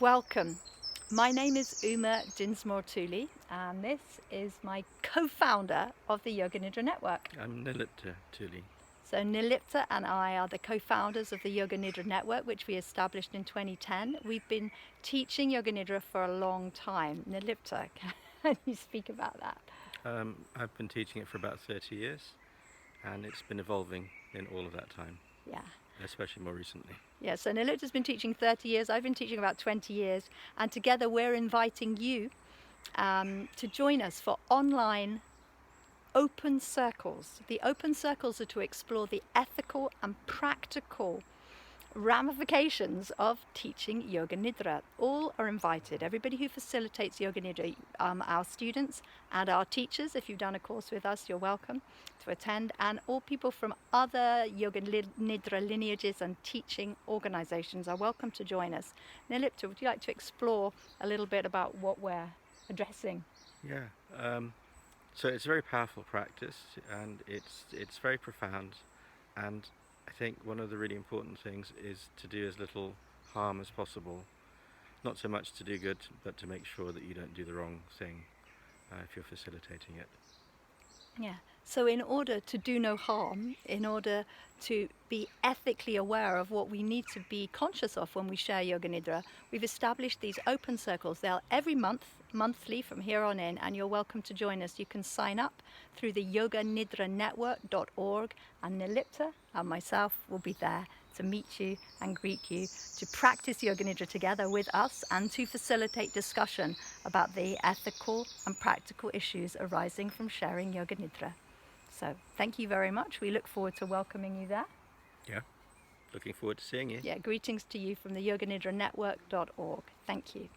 Welcome. My name is Uma Dinsmore-Tuli, and this is my co-founder of the Yoga Nidra Network. I'm Nirlipta Tuli. So Nirlipta and I are the co-founders of the Yoga Nidra Network, which we established in 2010. We've been teaching Yoga Nidra for a long time. Nirlipta, can you speak about that? I've been teaching it for about 30 years, and it's been evolving in all of that time. Yeah. Especially more recently. Yeah, so Nirlipta's been teaching 30 years, I've been teaching about 20 years, and together we're inviting you to join us for online open circles. The open circles are to explore the ethical and practical ramifications of teaching Yoga Nidra. All are invited. Everybody who facilitates Yoga Nidra, our students and our teachers, if you've done a course with us, you're welcome to attend, and all people from other Yoga Nidra lineages and teaching organizations are welcome to join us. Nirlipta, would you like to explore a little bit about what we're addressing? Yeah. So it's a very powerful practice, and it's very profound, and I think one of the really important things is to do as little harm as possible. Not so much to do good, but to make sure that you don't do the wrong thing if you're facilitating it. Yeah. So in order to do no harm, in order to be ethically aware of what we need to be conscious of when we share Yoga Nidra, we've established these open circles. They're every monthly from here on in, and you're welcome to join us. You can sign up through the yoganidranetwork.org, and Nirlipta and myself will be there to meet you and greet you, to practice Yoga Nidra together with us, and to facilitate discussion about the ethical and practical issues arising from sharing Yoga Nidra. So thank you very much. We look forward to welcoming you there. Yeah, looking forward to seeing you. Yeah, greetings to you from the yoganidranetwork.org. Thank you.